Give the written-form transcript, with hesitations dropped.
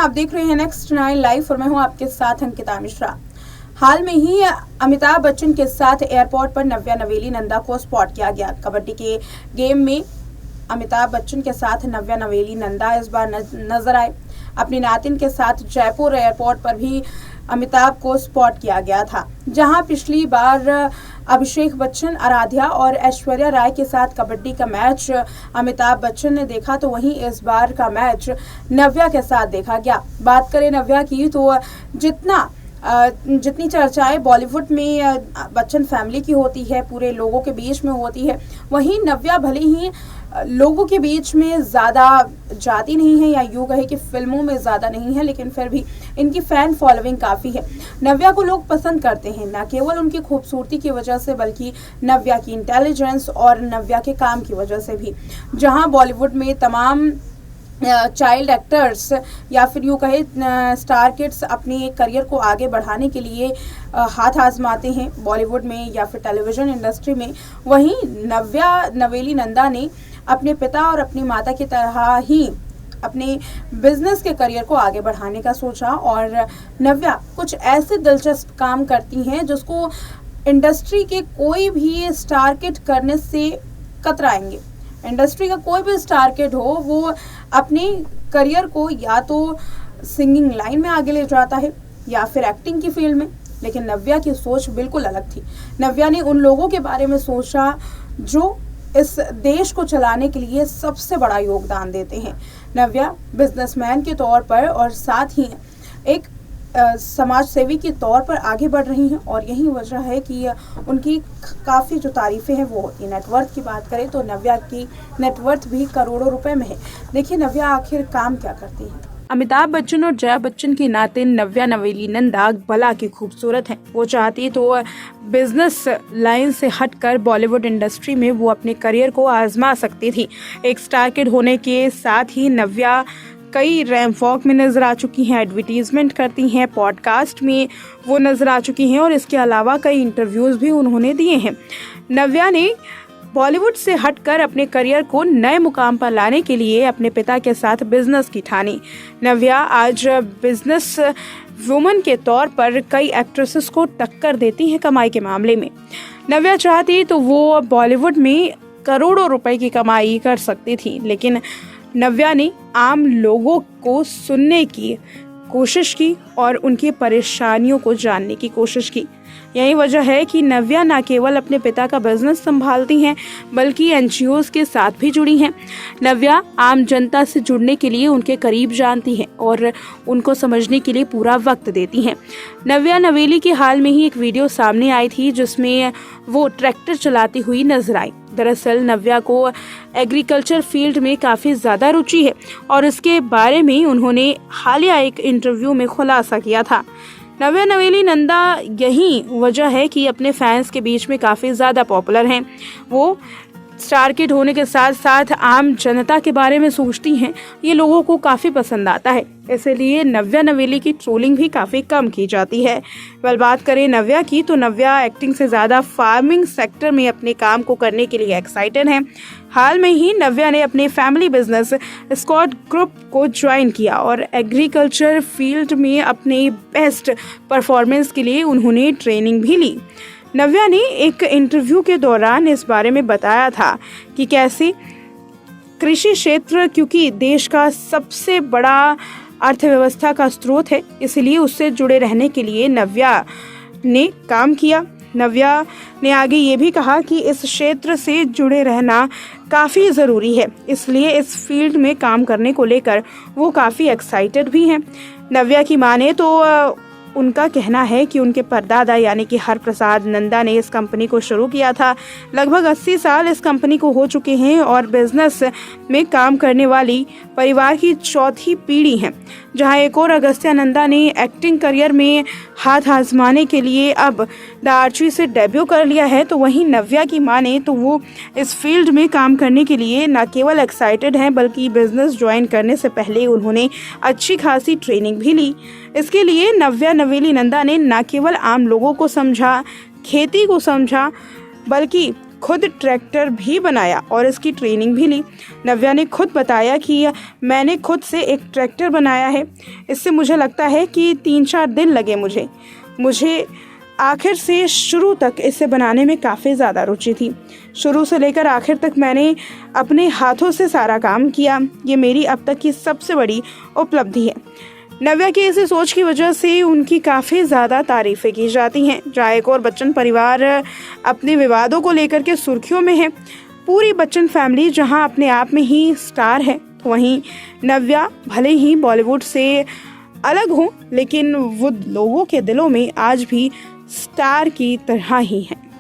आप देख रहे हैं नेक्स्ट 9 लाइव और मैं हूं आपके साथ अंकिता मिश्रा। हाल में ही अमिताभ बच्चन के साथ एयरपोर्ट पर नव्या नवेली नंदा को स्पॉट किया गया। कबड्डी के गेम में अमिताभ बच्चन के साथ नव्या नवेली नंदा इस बार नजर आए। अपनी नातिन के साथ जयपुर एयरपोर्ट पर भी अमिताभ को स्पॉट किया गया था, जहां पिछली बार अभिषेक बच्चन, आराध्या और ऐश्वर्या राय के साथ कबड्डी का मैच अमिताभ बच्चन ने देखा, तो वहीं इस बार का मैच नव्या के साथ देखा गया। बात करें नव्या की तो जितनी चर्चाएं बॉलीवुड में बच्चन फैमिली की होती है, पूरे लोगों के बीच में होती है, वहीं नव्या भले ही लोगों के बीच में ज़्यादा जाती नहीं है या यूँ कहे कि फिल्मों में ज़्यादा नहीं है, लेकिन फिर भी इनकी फ़ैन फॉलोइंग काफ़ी है। नव्या को लोग पसंद करते हैं, न केवल उनकी खूबसूरती की वजह से बल्कि नव्या की इंटेलिजेंस और नव्या के काम की वजह से भी। जहां बॉलीवुड में तमाम चाइल्ड एक्टर्स या फिर यूँ कहे स्टार किड्स अपने करियर को आगे बढ़ाने के लिए हाथ आजमाते हैं बॉलीवुड में या फिर टेलीविज़न इंडस्ट्री में, वहीं नव्या नवेली नंदा ने अपने पिता और अपनी माता की तरह ही अपने बिजनेस के करियर को आगे बढ़ाने का सोचा। और नव्या कुछ ऐसे दिलचस्प काम करती हैं जिसको इंडस्ट्री के कोई भी स्टार किड करने से कतराएंगे। इंडस्ट्री का कोई भी स्टार किड हो, वो अपने करियर को या तो सिंगिंग लाइन में आगे ले जाता है या फिर एक्टिंग की फील्ड में, लेकिन नव्या की सोच बिल्कुल अलग थी। नव्या ने उन लोगों के बारे में सोचा जो इस देश को चलाने के लिए सबसे बड़ा योगदान देते हैं। नव्या बिजनेसमैन के तौर पर और साथ ही एक समाज सेवी के तौर पर आगे बढ़ रही हैं, और यही वजह है कि उनकी काफ़ी जो तारीफ़ें हैं वो होती हैं। नेटवर्थ की बात करें तो नव्या की नेटवर्थ भी करोड़ों रुपए में है। देखिए नव्या आखिर काम क्या करती है। अमिताभ बच्चन और जया बच्चन की नातिन नव्या नवेली नंदा भला की खूबसूरत है। वो चाहती तो बिजनेस लाइन से हटकर बॉलीवुड इंडस्ट्री में वो अपने करियर को आजमा सकती थी। एक स्टार किड होने के साथ ही नव्या कई रैंप वॉक में नजर आ चुकी हैं, एडवर्टीजमेंट करती हैं, पॉडकास्ट में वो नजर आ चुकी हैं और इसके अलावा कई इंटरव्यूज भी उन्होंने दिए हैं। नव्या ने बॉलीवुड से हटकर अपने करियर को नए मुकाम पर लाने के लिए अपने पिता के साथ बिजनेस की ठानी। नव्या आज बिजनेस वुमन के तौर पर कई एक्ट्रेसेस को टक्कर देती हैं कमाई के मामले में। नव्या चाहती तो वो बॉलीवुड में करोड़ों रुपए की कमाई कर सकती थी, लेकिन नव्या ने आम लोगों को सुनने की कोशिश की और उनकी परेशानियों को जानने की कोशिश की। यही वजह है कि नव्या न केवल अपने पिता का बिजनेस संभालती हैं बल्कि एनजीओज के साथ भी जुड़ी हैं। नव्या आम जनता से जुड़ने के लिए उनके करीब जानती हैं और उनको समझने के लिए पूरा वक्त देती हैं। नव्या नवेली की हाल में ही एक वीडियो सामने आई थी जिसमें वो ट्रैक्टर चलाती हुई नजर आई। दरअसल नव्या को एग्रीकल्चर फील्ड में काफ़ी ज़्यादा रुचि है और इसके बारे में उन्होंने हालिया एक इंटरव्यू में खुलासा किया था। नव्या नवेली नंदा यही वजह है कि अपने फैंस के बीच में काफ़ी ज़्यादा पॉपुलर हैं। वो स्टार किड होने के साथ साथ आम जनता के बारे में सोचती हैं, ये लोगों को काफ़ी पसंद आता है, इसलिए नव्या नवेली की ट्रोलिंग भी काफ़ी कम की जाती है। बात करें नव्या की तो नव्या एक्टिंग से ज़्यादा फार्मिंग सेक्टर में अपने काम को करने के लिए एक्साइटेड हैं। हाल में ही नव्या ने अपने फैमिली बिजनेस स्कॉट ग्रुप को ज्वाइन किया और एग्रीकल्चर फील्ड में अपने बेस्ट परफॉर्मेंस के लिए उन्होंने ट्रेनिंग भी ली। नव्या ने एक इंटरव्यू के दौरान इस बारे में बताया था कि कैसे कृषि क्षेत्र, क्योंकि देश का सबसे बड़ा अर्थव्यवस्था का स्रोत है, इसलिए उससे जुड़े रहने के लिए नव्या ने काम किया। नव्या ने आगे ये भी कहा कि इस क्षेत्र से जुड़े रहना काफ़ी ज़रूरी है, इसलिए इस फील्ड में काम करने को लेकर वो काफ़ी एक्साइटेड भी हैं। नव्या की माने तो उनका कहना है कि उनके परदादा यानी कि हरप्रसाद नंदा ने इस कंपनी को शुरू किया था। लगभग 80 साल इस कंपनी को हो चुके हैं और बिजनेस में काम करने वाली परिवार की चौथी पीढ़ी है। जहां एक और अगस्त्या नंदा ने एक्टिंग करियर में हाथ आजमाने के लिए अब द आर्ची से डेब्यू कर लिया है, तो वहीं नव्या की माने तो वो इस फील्ड में काम करने के लिए न केवल एक्साइटेड हैं बल्कि बिजनेस ज्वाइन करने से पहले उन्होंने अच्छी खासी ट्रेनिंग भी ली। इसके लिए नव्या नवेली नंदा ने न केवल आम लोगों को समझा, खेती को समझा, बल्कि खुद ट्रैक्टर भी बनाया और इसकी ट्रेनिंग भी ली। नव्या ने खुद बताया कि मैंने खुद से एक ट्रैक्टर बनाया है, इससे मुझे लगता है कि 3-4 दिन लगे मुझे आखिर से शुरू तक इसे बनाने में काफ़ी ज़्यादा रुचि थी। शुरू से लेकर आखिर तक मैंने अपने हाथों से सारा काम किया। ये मेरी अब तक की सबसे बड़ी उपलब्धि है। नव्या की इसी सोच की वजह से उनकी काफ़ी ज़्यादा तारीफ़ें की जाती हैं। जहाँ एक और बच्चन परिवार अपने विवादों को लेकर के सुर्खियों में है, पूरी बच्चन फैमिली जहाँ अपने आप में ही स्टार है, वहीं नव्या भले ही बॉलीवुड से अलग हो, लेकिन वो लोगों के दिलों में आज भी स्टार की तरह ही है।